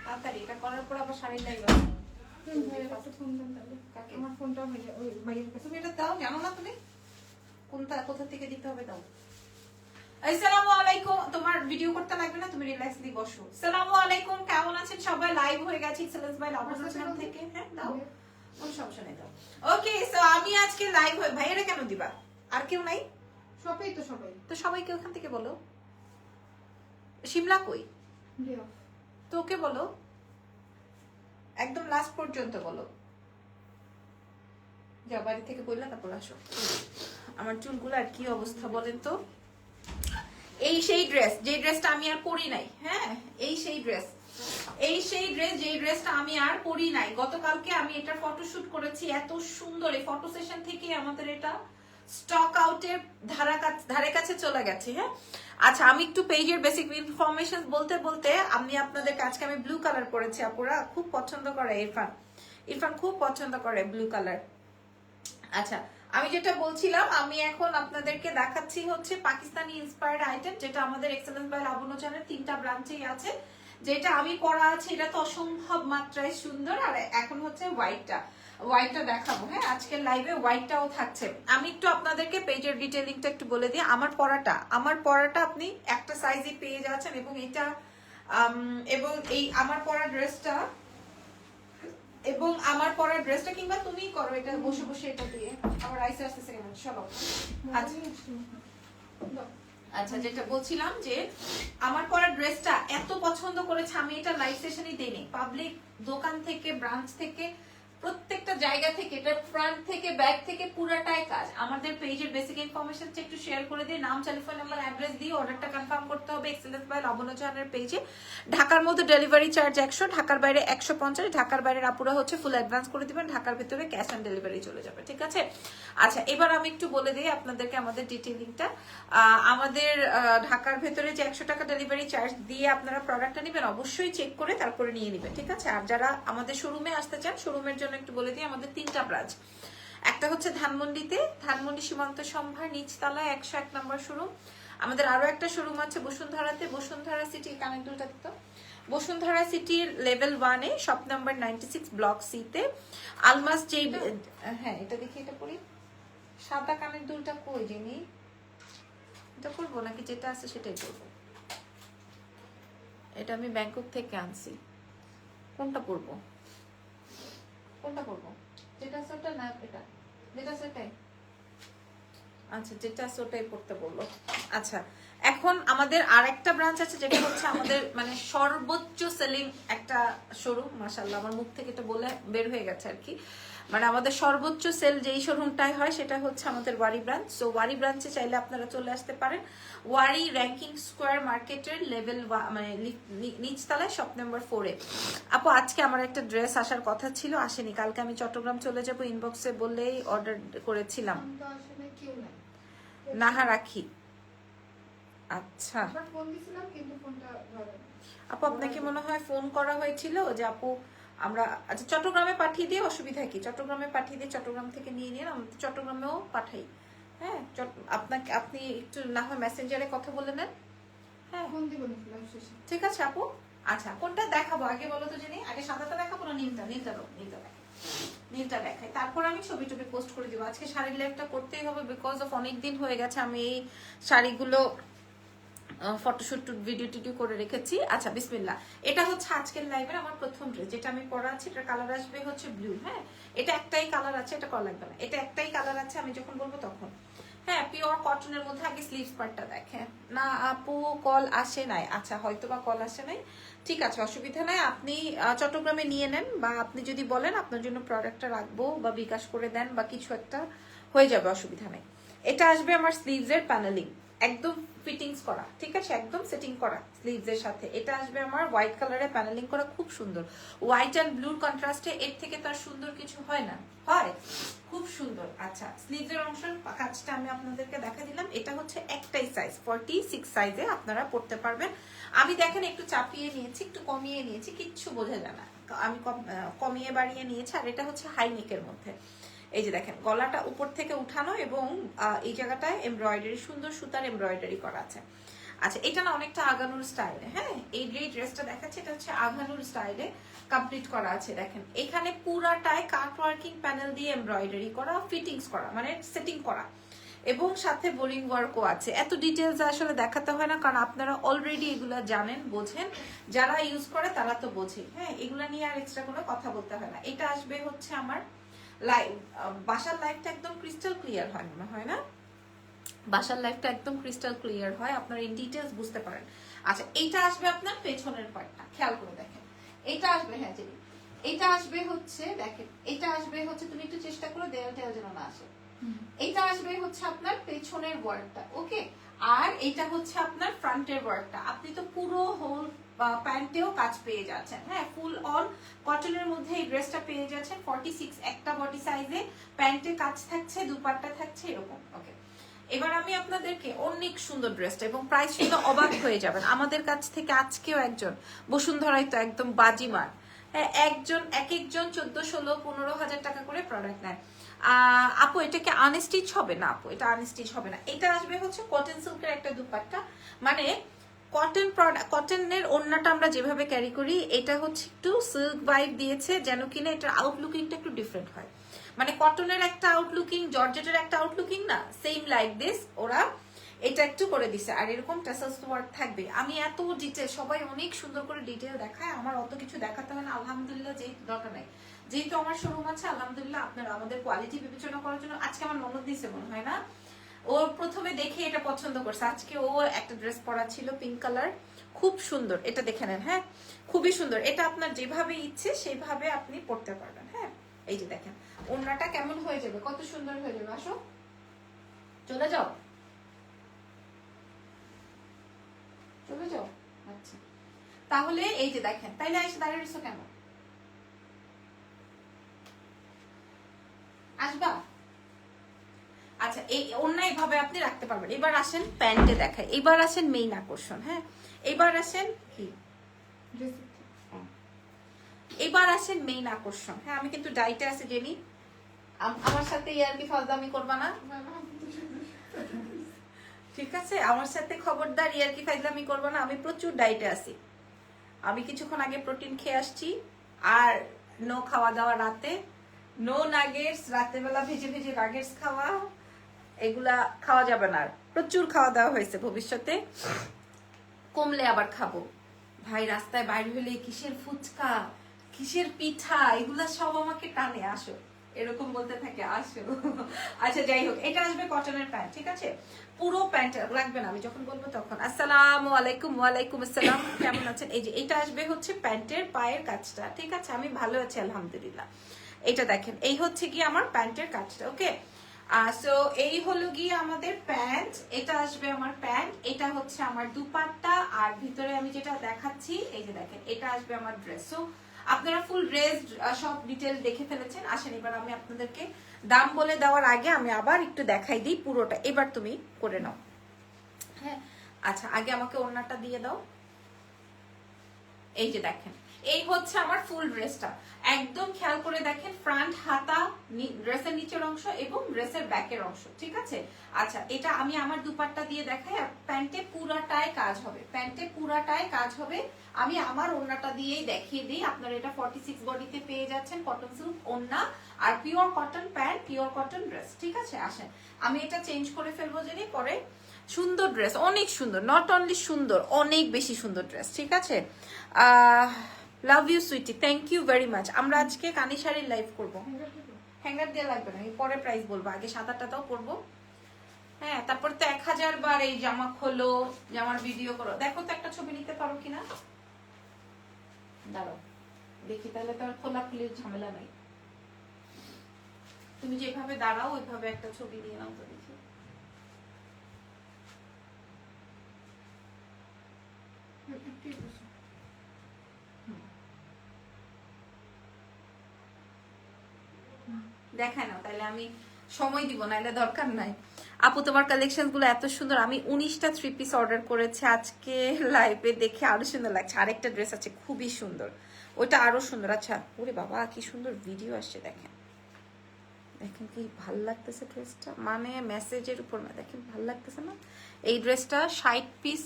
তাড়াতাড়ি এটা করার পর আবার শাড়ি লাইভ আমার ফোনটা ওই ভাইয়ের কাছে। তুমি এটা দাও, জানো না তুমি কোথা থেকে দিতে হবে? দাও। আসসালামু আলাইকুম। তোমার ভিডিও করতে লাগবে না, তুমি রিল্যাক্সলি বসো। আসসালামু আলাইকুম, কেমন আছেন সবাই? লাইভ হয়ে গেছে এক্সেলেন্স বাই লাবণ্য চ্যানেল থেকে। হ্যাঁ দাও, কোনো সমস্যা নেই, দাও। ওকে, সো আমি আজকে লাইভ হয়ে, ভাইয়েরা কেন দিবা? আর কেউ নাই? সবাই তো সবাইকে ওখান থেকে বলো। শিমলা কই? তো ওকে বলো, একদম লাস্ট পর্যন্ত বলো। যাও, বাড়ি থেকে বললা তারপর আসো। আমার চুলগুলো আর কি অবস্থা বলেন তো। এই সেই ড্রেস, যে ড্রেসটা আমি আর পরি নাই। হ্যাঁ, এই সেই ড্রেস যে ড্রেসটা আমি আর পরি নাই। গতকালকে আমি এটার ফটোশুট করেছি, এত সুন্দর। এই ফটো সেশন থেকে আমাদের এটা স্টক আউটের ধারে কাছে চলে গেছে। হ্যাঁ, আচ্ছা, আমি একটু পেজের বেসিক ইনফরমেশন বলতে বলতে আমি আপনাদের আজকে আমি ব্লু কালার পরেছি। আপুরা খুব পছন্দ করে, ইরফান খুব পছন্দ করে ব্লু কালার। আচ্ছা, আমি যেটা বলছিলাম, আমি এখন আপনাদেরকে দেখাচ্ছি হচ্ছে পাকিস্তানি ইন্সপায়ার্ড আইটেম, যেটা আমাদের এক্সেলেন্স বাই লাবণ্য চ্যানেল 3টা ব্রাঞ্চেই আছে। যেটা আমি পরা আছে এটা তো অসম্ভব মাত্রায় সুন্দর। আর এখন হচ্ছে হোয়াইটটা দেখাবো। হ্যাঁ, আজকের লাইভে হোয়াইটটাও থাকছে। আমি একটু আপনাদেরকে পেজের ডিটেইলিংটা একটু বলে দিই। আমার পরাটা আপনি একটা সাইজে পেয়ে যাচ্ছেন, এবং এটা এবং এই আমার পরা ড্রেসটা কিংবা তুমি করো এটা বসে বসে, এটা দিয়ে আমার আইসে আসতে সেকেন্ড। চলো, আচ্ছা, যেটা বলছিলাম যে আমার পরা ড্রেসটা এত পছন্দ করেছে, আমি এটা লাইভ সেশনই দেইনি, পাবলিক দোকান থেকে, ব্রাঞ্চ থেকে, প্রত্যেকটা জায়গা থেকে, এটা ফ্রন্ট থেকে ব্যাক থেকে পুরাটাই কাজ। আমাদের পেজের বেসিক ইনফরমেশন একটু শেয়ার করে দিয়ে, নাম, টেলিফোন নাম্বার, অ্যাড্রেস দিয়ে অর্ডারটা কনফার্ম করতে হবে এক্সেলেন্স বাই লাবণ্য চ্যানেলের পেজে। ঢাকার মধ্যে ডেলিভারি চার্জ 100, ঢাকার বাইরে 150। ঢাকার বাইরের আপুরা হচ্ছে ফুল অ্যাডভান্স করে দিবেন, ঢাকার ভিতরে ক্যাশ অন ডেলিভারি চলে যাবে। ঠিক আছে? আচ্ছা, এবার আমি একটু বলে দিই আপনাদেরকে আমাদের ডিটেইলিংটা। আমাদের ঢাকার ভেতরে যে 100 টাকা ডেলিভারি চার্জ দিয়ে আপনারা প্রোডাক্টটা নেবেন, অবশ্যই চেক করে তারপরে নিয়ে নেবেন। ঠিক আছে? আর যারা আমাদের শোরুমে আসতে চান, শোরুমের জন্য একটু বলে দিই, আমাদের 3টা ব্রাঞ্চ। একটা হচ্ছে ধানমন্ডিতে, ধানমন্ডি সীমান্ত সম্ভার নিচতলায় 101 নম্বর শোরুম। আমাদের আরো একটা শোরুম আছে বসুন্ধরাতে, বসুন্ধরা সিটি কানেক্টটা দিত, বসুন্ধরা সিটির লেভেল 1-এ, শপ নাম্বার 96, ব্লক সি-তে। আলমাস যেই, হ্যাঁ এটা দেখি, এটা পড়ি। সাদা কানের দুলটা কই যিনি, এটা করবো নাকি যেটা আছে সেটাই করবো? এটা আমি ব্যাংকক থেকে আনছি। কোনটা পরবো? যেটা আছে ওটা না, এটা যেটা আছে ওটাই। আচ্ছা, যেটা আছে ওটাই পড়তে বললো। আচ্ছা, এখন আমাদের আর একটা ব্রাঞ্চ আছে, যেটা হচ্ছে আমাদের মানে সর্বোচ্চ সেলিং একটা শোরুম। মাশাআল্লাহ, আমার মুখ থেকে এটা বলে বের হয়ে গেছে আর কি। মানে আমাদের সর্বোচ্চ সেল যেই শোরুমটাই হয় সেটা হচ্ছে আমাদের ওয়ারি ব্রাঞ্চ। সো ওয়ারি ব্রাঞ্চে চাইলে আপনারা চলে আসতে পারেন। ওয়ারি র্যাঙ্কিং স্কোয়ার মার্কেটের লেভেল মানে নিচতলায়, শপ নাম্বার 4-এ। আপু, আজকে আমার একটা ড্রেস আসার কথা ছিল, আসেনি। কালকে আমি চট্টগ্রাম চলে যাব, ইনবক্সে বললেই অর্ডার করেছিলাম। নাহা রাখি। আচ্ছা আপু, আপনাকে মনে হয় ফোন করা হয়েছিল যে আপু আমরা, আচ্ছা চট্টগ্রামে পাঠিয়ে দিয়ে অসুবিধা কি? চট্টগ্রামে পাঠিয়ে দিয়ে চট্টগ্রাম থেকে নিয়ে নিন, আমরা চট্টগ্রামেও পাঠাই। হ্যাঁ, আপনাকে আপনি একটু না হয় মেসেঞ্জারে কথা বলে নেন। হ্যাঁ, ঠিক আছে আপু। আচ্ছা, কোনটা দেখাবো আগে বলো তো জেনে? আগে সাদাটা দেখাবো না নীলটা? নীলটা দেখাই, তারপর আমি ছবি টবি পোস্ট করে দিব। আজকে শাড়ির লাইভটা করতেই হবে, বিকজ অফ অনেকদিন হয়ে গেছে আমি এই শাড়িগুলো ফটোশুট ভিডিও টিডিও করে রেখেছি। আচ্ছা, বিসমিল্লাহ। এটা হচ্ছে আজকের লাইভের আমার প্রথম ড্রেস, যেটা আমি পরা আছি। এটার কালার আসবে হচ্ছে ব্লু। হ্যাঁ, এটা একটাই কালার আছে, এটা কল লাগবে না, এটা একটাই কালার আছে, আমি যখন বলবো তখন। হ্যাঁ, পিওর কটনের মধ্যে। আগে স্লিভস পার্টটা দেখেন না আপু, কল আসে নাই। আচ্ছা, হয়তো বা কল আসে নাই, ঠিক আছে, অসুবিধা নাই। আপনি চট্টগ্রামে নিয়ে নেন, বা আপনি যদি বলেন আপনার জন্য প্রোডাক্টটা রাখবো বা বিকাশ করে দেন বা কিছু একটা হয়ে যাবে, অসুবিধা নেই। এটা আসবে আমার স্লিভস এর প্যানেলিং, একদম ফিটিংস করা। ঠিক আছে, একদম সেটিং করা স্লিভস এর সাথে। এটা আসবে আমার হোয়াইট কালারের প্যানেলিং করা, খুব সুন্দর। হোয়াইট অ্যান্ড ব্লুর কন্ট্রাস্টে এর থেকে তার সুন্দর কিছু হয় না, হয় খুব সুন্দর। আচ্ছা, স্লিভস এর অংশের কাজটা আমি আপনাদেরকে দেখা দিলাম। এটা হচ্ছে একটাই সাইজ, 46 সাইজে আপনারা পড়তে পারবেন। আমি দেখেন একটু চাপিয়ে নিয়েছি, একটু কমিয়ে নিয়েছি, কিচ্ছু বোঝা যায় না, আমি কমিয়ে বাড়িয়ে নিয়েছি। আর এটা হচ্ছে হাই নেকের মধ্যে। এই যে দেখেন, গলাটা উপর থেকে উঠানো এবং এই জায়গাটায় এমব্রয়ডারি, সুন্দর সুতার এমব্রয়ডারি করা আছে। আচ্ছা এটা না অনেকটা আগানুর স্টাইলে, হ্যাঁ এই ড্রেসটা দেখাচ্ছে, এটা হচ্ছে আগানুর স্টাইলে কমপ্লিট করা আছে। দেখেন এখানে পুরাটায় কাট ওয়ার্কিং প্যানেল দিয়ে এমব্রয়ডারি করা, ফিটিংস করা মানে সেটিং করা, এবং সাথে বোরিং ওয়ার্কও আছে। এত ডিটেলস আসলে দেখাতে হয় না, কারণ আপনারা অলরেডি এগুলা জানেন, বোঝেন, যারা ইউজ করে তারা তো বোঝে। হ্যাঁ এগুলা নিয়ে আর এক্সট্রা কোনো কথা বলতে হয় না। এটা আসবে হচ্ছে আমার লাইভ, বাসার লাইভটা একদম ক্রিস্টাল ক্লিয়ার হয় মনে হয় না, বাসার লাইফটা একদম ক্রিস্টাল ক্লিয়ার হয়, আপনারা ইন ডিটেলস বুঝতে পারেন। আচ্ছা এইটা আসবে আপনার পেছনের পার্টটা, খেয়াল করে দেখেন এটা আসবে, হ্যাঁ জেনি এটা আসবে হচ্ছে, দেখেন এটা আসবে হচ্ছে, তুমি একটু চেষ্টা করো দেয়াল টেয়াল যেন না আসে। এটা আসবে হচ্ছে আপনার পেছনের ওয়ার্কটা, ওকে, আর এটা হচ্ছে আপনার ফ্রন্টের ওয়ার্কটা। আপনি তো পুরো হোল প্যান্টেও কাজ পেয়ে যাচ্ছেন, হ্যাঁ ফুল অন কটনের মধ্যে এই ড্রেসটা পেয়ে যাচ্ছেন 46 একটা বডি সাইজে, প্যান্টে কাজ থাকছে, দুপাট্টা থাকছে এরকম, ওকে। এবার আমি আপনাদেরকে অনেক সুন্দর ড্রেসটা এবং প্রাইস শুনে অবাক হয়ে যাবেন। আমাদের কাছ থেকে আজকেও একজন, বসুন্ধরায় তো একদম বাজিমার, হ্যাঁ একজন এক একজন 14, 16, 15,000 টাকা করে প্রোডাক্ট নেয়। আপু এটা কি আনস্টিচ হবে না? আপু এটা আনস্টিচ হবে না, এটা আসবে হচ্ছে কটন সিল্কের একটা দুপাট্টা, মানে কটন প্রোডাক্ট, কটনের ওড়নাটা আমরা যেভাবে ক্যারি করি এটা হচ্ছে একটু সিল্ক ভাইব দিয়েছে, যেন কিনা এটার আউটলুকিংটা একটু ডিফারেন্ট হয়। মানে কটনের একটা আউটলুকিং, জর্জেটের একটা আউটলুকিং না, সেম লাইক দিস ওরা এটা একটু করে দিছে। আর এরকম টাসেলস ওয়ার্ক থাকবে। আমি এত ডিটেল, সবাই অনেক সুন্দর করে ডিটেল দেখায়, আমার অত কিছু দেখাতে হয় না আলহামদুলিল্লাহ, যেহেতু দরকার নাই, যেহেতু আমার শোরুম আছে আলহামদুলিল্লাহ। আপনারা আমাদের কোয়ালিটি বিবেচনা করার জন্য, আজকে আমার ননদ দিছে মনে হয় না, ও প্রথমে দেখে এটা পছন্দ করছে, আজকে ও একটা ড্রেস পরা ছিল পিঙ্ক কালার, খুব সুন্দর, এটা দেখে নেন, হ্যাঁ খুবই সুন্দর। এটা আপনার যেভাবে ইচ্ছে সেভাবে আপনি পড়তে পারবেন, হ্যাঁ এই যে দেখেন ওড়নাটা কেমন হয়ে যাবে, কত সুন্দর হয়ে যাবে। আসো চলে যাও, চলে যাও। আচ্ছা তাহলে এই যে দেখেন, তাইলে এসে দাঁড়িয়ে রয়েছো কেন, আসবা? আচ্ছা এই ওড়না এইভাবে আপনি রাখতে পারবেন। এবার আসেন প্যান্টে দেখায়, এবার আসেন মেইন আকর্ষণ, হ্যাঁ এবার আসেন কি, এবার আসেন মেইন আকর্ষণ। হ্যাঁ আমি কিন্তু ডাইটে আছে জেনি, আমার সাথে ইয়ার্কি ফাজলামি করবা না, ঠিক আছে? আমার সাথে খবরদার ইয়ার্কি ফাজলামি করবা না, আমি প্রচুর ডাইটে আছি। আমি কিছুক্ষণ আগে প্রোটিন খেয়ে আসছি, আর নো খাওয়া দাওয়া রাতে, নো নাগেটস, রাতেবেলা ভেজে ভেজে নাগেটস খাওয়া, এগুলা খাওয়া যাবে না। আর প্রচুর খাওয়া দাওয়া হয়েছে, ভবিষ্যতে কমলে আবার খাবো। ভাই রাস্তায় বাইরে হলে কিসের ফুচকা, কিসের পিঠা, এগুলা সব আমাকে টানে, আসো এরকম বলতে থাকে, আসো। আচ্ছা যাই হোক, এটা আসবে কটনের প্যান্ট, ঠিক আছে? পুরো প্যান্ট লাগবে না, আমি যখন বলবো তখন। আসসালামু আলাইকুম। ওয়ালাইকুম আসসালাম, কেমন আছেন? এই যে এটা আসবে হচ্ছে প্যান্টের পায়ের কাজটা, ঠিক আছে? আমি ভালো আছি আলহামদুলিল্লাহ। এটা দেখেন, এই হচ্ছে কি আমার প্যান্টের কাজটা, ওকে। সো এই হলো গিয়ে আমাদের প্যান্ট, এটা আসবে আমার প্যান্ট, এটা হচ্ছে আমার দুপাট্টা, আর ভিতরে আমি যেটা দেখাচ্ছি এই যে দেখেন, এটা আসবে আমার ড্রেস। সো আপনারা ফুল ড্রেস সব ডিটেল দেখে ফেলেছেন। আসেন এবার আমি আপনাদেরকে দাম বলে দেওয়ার আগে আমি আবার একটু দেখাই দিই পুরোটা, এবার তুমি করে নাও, হ্যাঁ। আচ্ছা আগে আমাকে ওড়নাটা দিয়ে দাও। এই যে দেখেন, এই হচ্ছে আমার ফুল ড্রেসটা, একদম খেয়াল করে দেখেন, ফ্রন্ট হাতা, ড্রেসের নিচের অংশ এবং ড্রেসের ব্যাকের অংশ, ঠিক আছে? আচ্ছা এটা আমি আমার দুপাট্টা দিয়ে দেখাই। আর প্যান্টে পুরাটায় কাজ হবে, প্যান্টে পুরাটায় কাজ হবে। আমি আমার ওড়নাটা দিয়েই দেখিয়ে দিই, আপনারা এটা 46 বডিতে পেয়ে যাচ্ছেন, কটন সিল্ক ওড়না আর pure cotton pant, pure cotton dress, ঠিক আছে? আসেন আমি এটা চেঞ্জ করে ফেলবো জেনে পরে। সুন্দর ড্রেস, অনেক সুন্দর, নট অনলি সুন্দর, অনেক বেশি সুন্দর ড্রেস, ঠিক আছে? Love you sweetie, thank you very much. আমরা আজকে কানি শাড়ির লাইভ করবো, হ্যাঙ্গার দিয়ে লাগবে না, আমি পরে প্রাইস বলবো, আগে সাদাটাও করবো, হ্যাঁ। তারপর তো 1000 বার এই জামা খোলো, জামার ভিডিও করো, দেখো তো একটা ছবি নিতে পারো কিনা, দাঁড়াও দেখি, তাহলে তো আর খোলাখুলির ঝামেলা নাই। তুমি যেভাবে দাঁড়াও ওইভাবে একটা ছবি দিয়ে নাও তো দেখি। দেখায় না, তাহলে আমি সময় দিব না, এলে দরকার নাই। আপু তোমার কালেকশন গুলো এত সুন্দর, আমি 19টা 3 পিস অর্ডার করেছি, আজকে লাইভে দেখে আরো সুন্দর লাগছে। আরেকটা ড্রেস আছে খুবই সুন্দর, ওইটা আরো সুন্দর। আচ্ছা ওরে বাবা কি সুন্দর ভিডিও আসছে, দেখেন দেখেন কি ভাল লাগতেছে ড্রেসটা, মানে মেসেজের উপর না, দেখেন ভাল লাগতেছে না? এই ড্রেসটা 60 পিস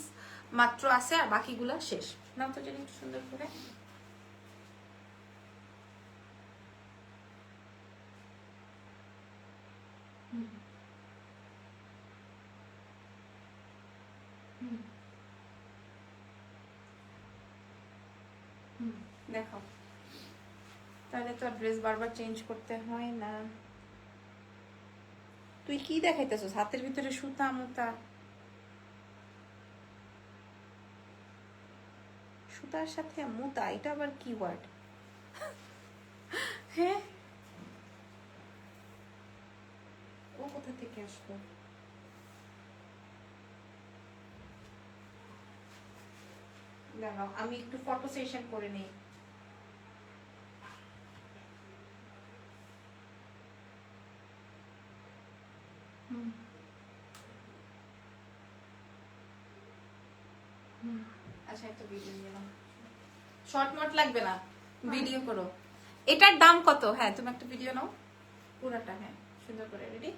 মাত্র আছে, আর বাকিগুলা শেষ। নাম তো জানি একটু সুন্দর করে। দেখো, তাহলে তো ড্রেস বারবার চেঞ্জ করতে হয় না। তুই কি দেখাইতেছিস? হাতের ভিতরে সুতা মুতা, সুতার সাথে মুতা, এটা আবার কি ওয়ার্ড? হ্যাঁ, ও কোথা থেকে আসলো? দাঁড়াও, আমি একটু ফটো সেশন করে নেই। আচ্ছা, একটা ভিডিও নিলাম। শর্ট মট লাগবে না, ভিডিও করো। এটার দাম কত? হ্যাঁ, তুমি একটা ভিডিও নাও পুরাটা। হ্যাঁ, সুন্দর করে। রেডি?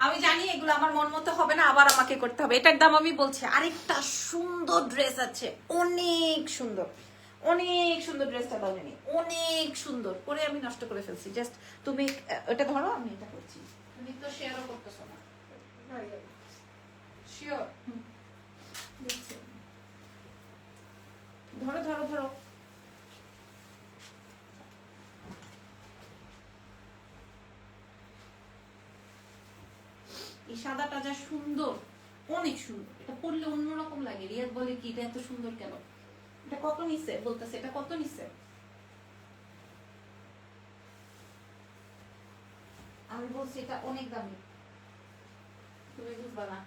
আমি জানি এগুলো আমার মন মতো হবে না, আবার আমাকে করতে হবে। এটার দাম আমি বলছি। আরেকটা সুন্দর ড্রেস আছে, অনেক সুন্দর, অনেক সুন্দর। ড্রেসটা দাও জানি, অনেক সুন্দর করে আমি নষ্ট করে ফেলছি। জাস্ট তুমি ওটা ধরো, আমি এটা করছি। তুমি তো শেয়ারও করতেছো না। শিওর? ধরো ধরো ধরো। এই সাদাটা যা সুন্দর, অনেক সুন্দর। এটা পরলে অন্যরকম লাগে। রিয়াদ বলে কি এটা এত সুন্দর কেন? এটা কত নিছে বলতেছে, এটা কত নিছে? আমি বলছি এটা অনেক দামি, তুমি বুঝবা না।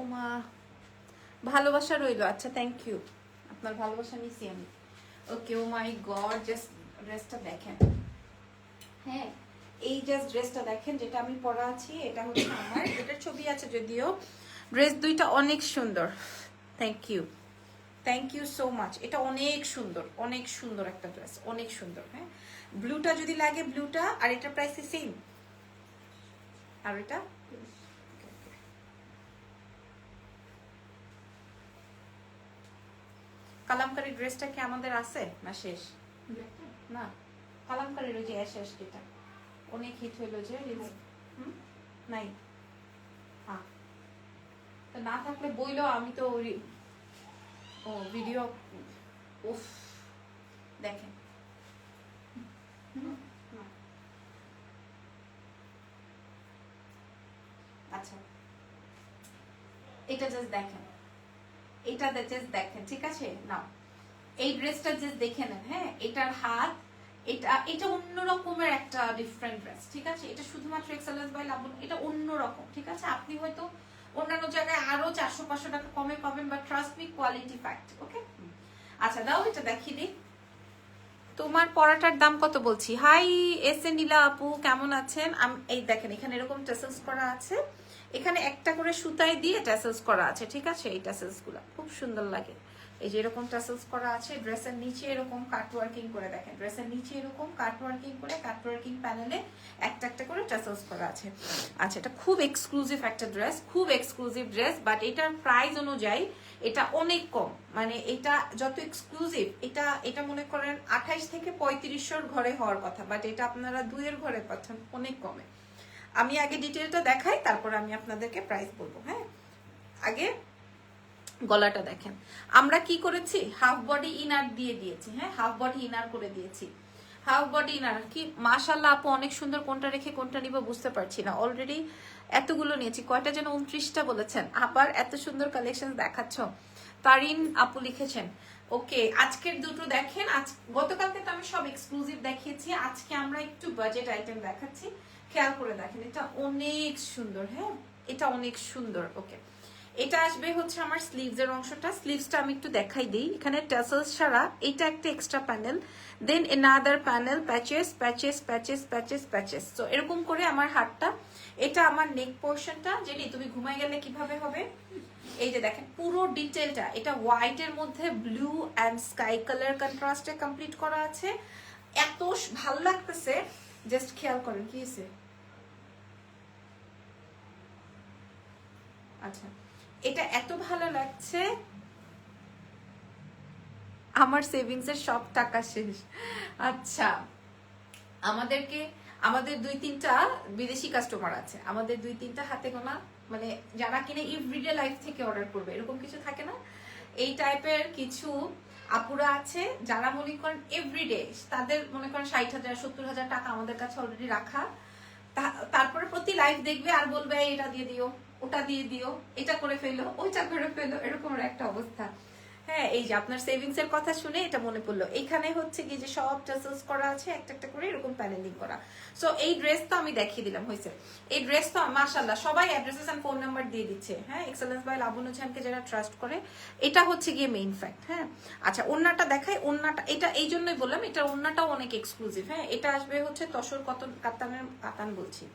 ওমা, ভালোবাসা রইলো। আচ্ছা, থ্যাংক ইউ, আপনার ভালোবাসা নিছি আমি। ওকে, ও মাই গড, জাস্ট ড্রেসটা দেখেন। হ্যাঁ, এই জাস্ট ড্রেসটা দেখেন, যেটা আমি পরা আছি। এটা হচ্ছে আমার, এটার ছবি আছে যদিও। ড্রেস দুইটা অনেক সুন্দর। Thank you, thank you so much. এটা অনেক সুন্দর, অনেক সুন্দর একটা ড্রেস, অনেক সুন্দর। হ্যাঁ, ব্লুটা যদি লাগে ব্লুটা, আর এটার প্রাইস সেম। আর এটা কালামকারী ড্রেসটা কি আমাদের আছে না শেষ? না, কালামকারীর ওই যে শেষ, যেটা অনেক হিট হইলো যে, নাই। হ্যাঁ, তো না থাকলে বইলো, আমি তো ও ভিডিও। উফ, দেখেন। আচ্ছা, এটা জাস্ট দেখেন, এটা জাস্ট দেখেন, ঠিক আছে? না, এই ড্রেসটা জাস্ট দেখে নেন। হ্যাঁ, এটার হাত, এটা এটা অন্য রকমের একটা ডিফারেন্ট ড্রেস, ঠিক আছে? এটা শুধুমাত্র এক্সেলেন্স বাই লাবণ, এটা অন্য রকম, ঠিক আছে? আপনি হয়তো অন্যান্য জায়গায় আরো 400-500 টাকা কমে পাবেন, but trust me, quality fact. Okay, আচ্ছা দাও, এটা দেখিয়ে দিই। তোমার পরাটার দাম কত বলছি? হাই এস এ নীলা আপু, কেমন আছেন? এই দেখেন, এখানে এরকম টেসেলস করা আছে, এখানে একটা করে সুতাই দিয়ে টেসেলস করা আছে, ঠিক আছে? এই টেসেলস গুলা খুব সুন্দর লাগে। এই যে এরকম টাসেলস করা আছে, ড্রেসের নিচে এরকম কাট ওয়ার্কিং করে, দেখেন ড্রেসের নিচে এরকম কাট ওয়ার্কিং করে, কাট ওয়ার্কিং প্যানেলে একটা একটা করে টাসেলস করা আছে। আচ্ছা, এটা খুব এক্সক্লুসিভ একটা ড্রেস, খুব এক্সক্লুসিভ ড্রেস, বাট এটার প্রাইস অনুযায়ী এটা অনেক কম। মানে এটা যত এক্সক্লুসিভ, এটা এটা মনে করেন 28 থেকে 3500 ঘরে হওয়ার কথা, বাট এটা আপনারা 2-এর ঘরে পাচ্ছেন অনেক কমে। আমি আগে ডিটেলটা দেখাই, তারপর আমি আপনাদেরকে প্রাইস বলবো। হ্যাঁ, আগে গলাটা দেখেন। আমরা কি করেছি? হাফ বডি ইনার দিয়ে দিয়েছি। হ্যাঁ, হাফ বডি ইনার করে দিয়েছি। হাফ বডি ইনার কি মাশাআল্লাহ আপু, অনেক সুন্দর। কোনটা রেখে কোনটা নিব বুঝতে পারছি না। অলরেডি এতগুলো নিয়েছি, কয়টা যেন 29টা বলেছেন। আবার এত সুন্দর কালেকশন দেখাচ্ছ। তারিন আপু লিখেছেন। ওকে, আজকের দুটো দেখেন। গতকালকে তো আমি সব এক্সক্লুসিভ দেখিয়েছি, আজকে আমরা একটু বাজেট আইটেম দেখাচ্ছি। খেয়াল করে দেখেন, এটা অনেক সুন্দর। হ্যাঁ, এটা অনেক সুন্দর। ওকে, এটা আসবে হচ্ছে আমার স্লিভস এর অংশটা। স্লিভসটা আমি একটু দেখাই দিই। এখানে টাসেলস ছাড়া এটা একটা extra panel, then another panel, patches patches patches patches patches. তো এরকম করে আমার হাতটা। এটা আমার নেক পোর্শনটা। জেনি, তুমি ঘুমাই গেলে কিভাবে হবে? এই যে দেখেন পুরো ডিটেলটা, এটা হোয়াইট এর মধ্যে ব্লু অ্যান্ড স্কাই কালার কন্ট্রাস্টে কমপ্লিট করা আছে। এত ভালো লাগতেছে, জাস্ট খেয়াল করেন কি হয়েছে। আচ্ছা, এটা এত ভালো লাগছে, আমার সেভিংস এর সব টাকা শেষ। আচ্ছা, আমাদের 2-3টা বিদেশি কাস্টমার আছে, আমাদের 2-3টা হাতে গোনা, মানে যারা কিনে এভরিডে লাইফ থেকে অর্ডার করবে, এরকম কিছু থাকে না, এই টাইপের কিছু আপুরা আছে যারা মনে করেন এভরিডে, তাদের মনে করেন 60,000 70,000 টাকা আমাদের কাছে অলরেডি রাখা। তারপরে প্রতি লাইভ দেখবে আর বলবে এটা দিয়ে দিও, ওটা দিয়ে দিও, এটা করে ফেলো, ওইটা করে ফেলো, এরকম একটা অবস্থা। হ্যাঁ, এই যে আপনার সেভিংস এর কথা শুনে এটা মনে পড়লো। এখানে হচ্ছে কি যে সব টাসেলস করা আছে, একটা একটা করে এরকম প্যানেলিং করা। সো এই ড্রেস তো আমি দেখিয়ে দিলাম, হয়েছে। এই ড্রেস তো মাশাআল্লাহ সবাই অ্যাড্রেসেস এন্ড ফোন নাম্বার দিয়ে দিচ্ছে। হ্যাঁ, এক্সেলেন্স বাই লাবণ্য ঝানকে যারা ট্রাস্ট করে, এটা হচ্ছে গিয়ে মেইন ফ্যাক্ট। হ্যাঁ, আচ্ছা, ওন্নাটা দেখাই। ওন্নাটা এটা এই জন্যই বললাম, এটা ওন্নাটাও অনেক এক্সক্লুসিভ। হ্যাঁ, এটা আসবে হচ্ছে তসর কাতান বলছি,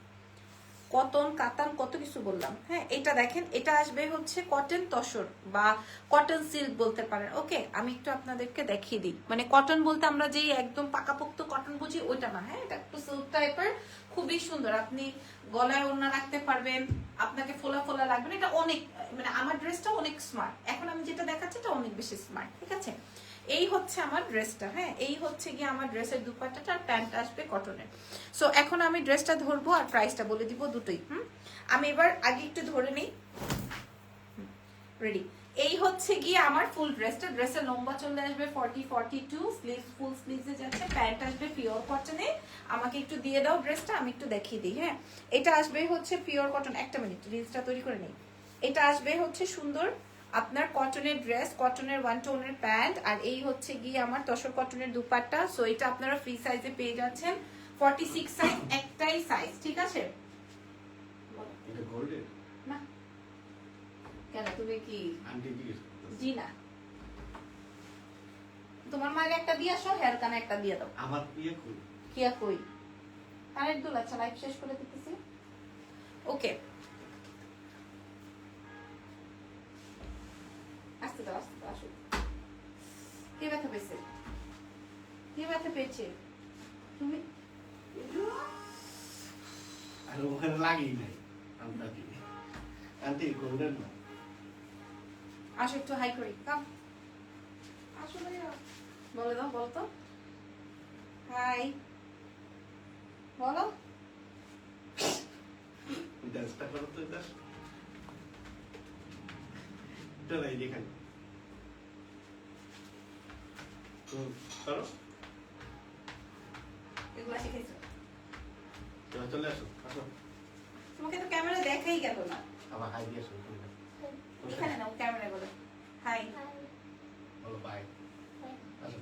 কটন কাতান কত কিছু বললাম। হ্যাঁ, এটা দেখেন, এটা আসবে হচ্ছে কটন তসর বা কটন সিল্ক বলতে পারেন। ওকে, আমি একটু আপনাদেরকে দেখিয়ে দিই। মানে কটন বলতে আমরা যেই একদম পাকাপোক্ত কটন বুঝি ওইটা না। হ্যাঁ, এটা একটু সিল্ক টাইপের, খুবই সুন্দর। আপনি গলায় ওড়না রাখতে পারবেন, আপনাকে ফোলা ফোলা লাগবে না। এটা অনেক, মানে আমার ড্রেসটা অনেক স্মার্ট। এখন আমি যেটা দেখাচ্ছি এটা অনেক বেশি স্মার্ট। ঠিক আছে, এই হচ্ছে আমার ড্রেসটা। হ্যাঁ, এই হচ্ছে গিয়ে আমার ড্রেসের দুপাট্টাটা, আর প্যান্ট আসবে কটনের। সো এখন আমি ড্রেসটা ধরবো আর প্রাইসটা বলে দিব দুটোই। আমি এবার আগে একটু ধরে নিই। রেডি, এই হচ্ছে গিয়ে আমার ফুল ড্রেসটা। ড্রেসের লম্বা চলে আসবে 40-42, স্লিভস ফুল স্লিভসে যাচ্ছে, প্যান্ট আসবে পিওর কটনে। আমাকে একটু দিয়ে দাও ড্রেসটা, আমি একটু দেখিয়ে দিই। হ্যাঁ, এটা আসবে হচ্ছে পিওর কটন। একটা মিনিট, রিলসটা তৈরি করে নিই। এটা আসবে হচ্ছে সুন্দর আপনার কটনের ড্রেস, কটনের ওয়ান টোনের প্যান্ট, আর এই হচ্ছে গিয়ে আমার তসর কটনের দুপাট্টা। সো এটা আপনারা ফ্রি সাইজে পেয়ে যাচ্ছেন, 46 সাইজ, একটাই সাইজ। ঠিক আছে, এটা গোল্ডের না কেন, তুমি কি? আন্টি জিজ্ঞেস জি না, তোমার মায়ের একটা দিয়ে আসো, হেয়ার কানে একটা দিয়ে দাও। আমার ইয়ে কই কিয়া কই কানের দুল। আচ্ছা, লাইভ শেষ করে দিতেছি। ওকে, আসতে দাও, আসতে দাও, আসো। কে ব্যথা পেয়েছে? কে ব্যথা পেয়েছে? তুমি? আর ওখানে লাগেই নাই আন্টি আন্টি গোল্ডের না। আসো একটু হাই করি, কাম আসো ভাইয়া। বলে দাও, বলো তো হাই, বলো। ওই ডান্সটা করো তো, এটা এটা নাই দেখাই তো করো। এগুলা শিখেছো? এবার চলে আসো, আসো তোমাকে তো ক্যামেরা দেখাই গেল না। আবার হাই দিয়ে আসো। এখানে নাও, ক্যামেরায় বলো হাই। বলো বাই, আসো।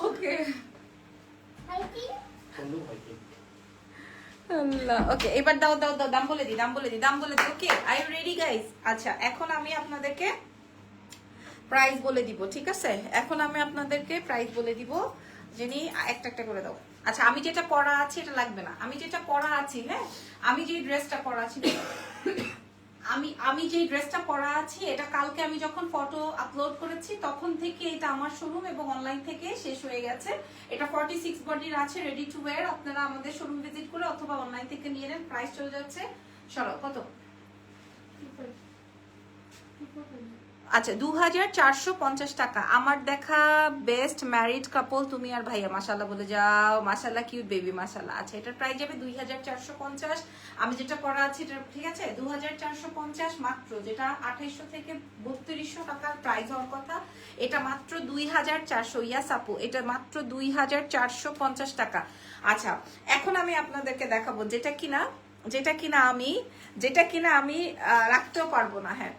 ওকে, বন্ধু ভাইকে আল্লাহ। ওকে, এবার দাও দাও দাও, দাম বলে দি, দাম বলে দি, দাম বলে দি। ওকে, আর ইউ রেডি গাইস? আচ্ছা, এখন আমি আপনাদেরকে প্রাইস বলে দিব। ঠিক আছে, এখন আমি আপনাদেরকে প্রাইস বলে দিব। যিনি একটা একটা করে দাও। আচ্ছা, আমি যেটা পরা আছি এটা লাগবে না। আমি যেটা পরা আছি, হ্যাঁ, আমি যে ড্রেসটা পরা আছি, আমি যে ড্রেসটা পরা আছি, এটা কালকে আমি যখন ফটো আপলোড করেছি তখন থেকে এটা আমার শোরুম এবং অনলাইন থেকে শেষ হয়ে গেছে। এটা 46 বডির আছে, রেডি টু ওয়্যার। আপনারা আমাদের শোরুম ভিজিট করে অথবা অনলাইন থেকে নিয়ে নেন। প্রাইস চলে যাচ্ছে সরো কত? আচ্ছা, 2450 টাকা। আমার দেখা বেস্ট ম্যারিড কাপল তুমি আর ভাইয়া, মাশাআল্লাহ বলে যাও। মাশাআল্লাহ, কিউট বেবি, মাশাআল্লাহ। আচ্ছা, এটার প্রাইস যাবে 2450। আমি যেটা পরা আছি এটা, ঠিক আছে, 2450 মাত্র। যেটা 2800 থেকে 3200 টাকার প্রাইস হওয়ার কথা, এটা মাত্র 2400। ইয়াস আপু, এটা মাত্র 2450 টাকা। আচ্ছা, এখন আমি আপনাদেরকে দেখাবো যেটা কিনা যেটা কিনা আমি রাখতেও পারবো না। হ্যাঁ,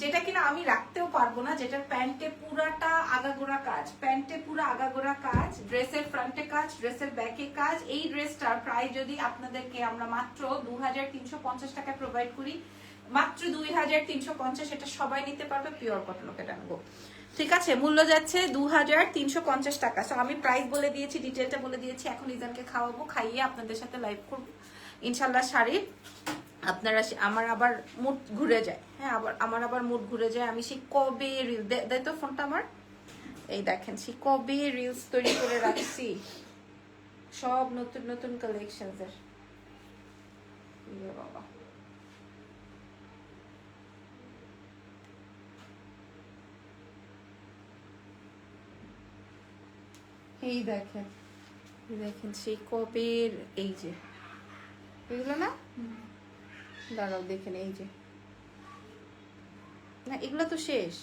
যেটা কিনা আমি রাখতেও পারবো না, যেটার প্যান্টে পুরাটা আগাগোড়া কাজ, প্যান্টে পুরো আগাগোড়া কাজ, ড্রেসের ফ্রন্টে কাজ, ড্রেসের ব্যাকে কাজ। এই ড্রেসটার প্রায় যদি আপনাদেরকে আমরা মাত্র 2350 টাকায় প্রোভাইড করি, মাত্র 2350, এটা সবাই নিতে পারবে, পিওর কটন। ওকে ডান গো। ঠিক আছে, মূল্য যাচ্ছে 2350 টাকা। সো আমি প্রাইস বলে দিয়েছি, ডিটেলটা বলে দিয়েছি। এখন ইজানকে খাওয়াবো, খাইয়ে আপনাদের সাথে লাইভ করবো ইনশাল্লাহ। শাড়ির আপনারা আমার আবার মুড ঘুরে যায়। হ্যাঁ, আমার আবার মুড ঘুরে যায়। আমি সেই কবে রিল দেয় তো ফোনটা আমার, এই দেখেন সেই কবে রিলস তৈরি করে রাখছি, সব নতুন নতুন কালেকশনসের। বাবা, এই দেখেন সেই কবের, এই যে এগুলো না, দাঁড়াও দেখেন, এই যে না, এগুলো তো শেষ।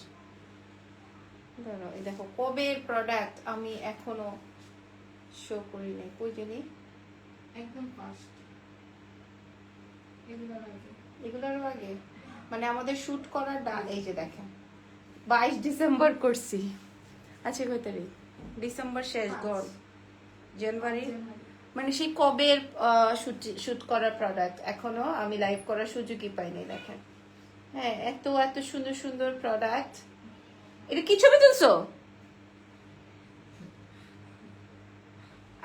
দাঁড়াও, এই দেখো কবের প্রোডাক্ট, আমি এখনো শো করি নাই। কই জানি, একদম ফার্স্ট এগুলোর আগে মানে আমাদের শুট করার এই যে দেখেন 22 ডিসেম্বর করছি। আচ্ছা, কই তারিখ? ডিসেম্বর শেষ, গড় জানুয়ারি, মানে সেই কবের শুট করার প্রোডাক্ট এখনো আমি লাইভ করার সুযোগই পাইনি। দেখেন, হ্যাঁ, এত এত সুন্দর সুন্দর প্রোডাক্ট। এটা কি ছবি তুলছো?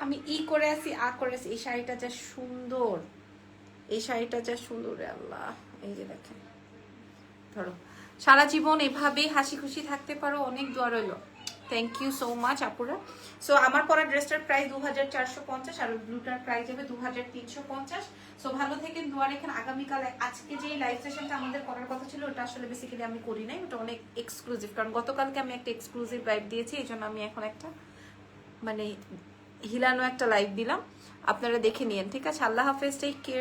আমি করে আসি, করে আসি। এই শাড়িটা যা সুন্দর, এই শাড়িটা যা সুন্দর রে আল্লাহ। এই যে দেখেন, ধরো সারা জীবন এভাবেই হাসি খুশি থাকতে পারো, অনেক দোয়া রইলো। থ্যাংক ইউ সো মাচ আপুরা। সো আমার পরা ড্রেসটার প্রাইস 2450 আর ব্লুটার প্রাইস যাবে 2350। সো ভালো থেকেন, দোয়া রেখেন। আগামীকাল আজকে যে লাইভ সেশনটা আমাদের করার কথা ছিল, ওটা আসলে বেসিক্যালি আমি করি নাই, ওটা অনেক এক্সক্লুসিভ, কারণ গতকালকে আমি একটা এক্সক্লুসিভ লাইভ দিয়েছি, এই জন্য আমি এখন একটা মানে হিলানো একটা লাইভ দিলাম, আপনারা দেখে নিয়েন। ঠিক আছে, আল্লাহ হাফেজ, টেক কেয়ার।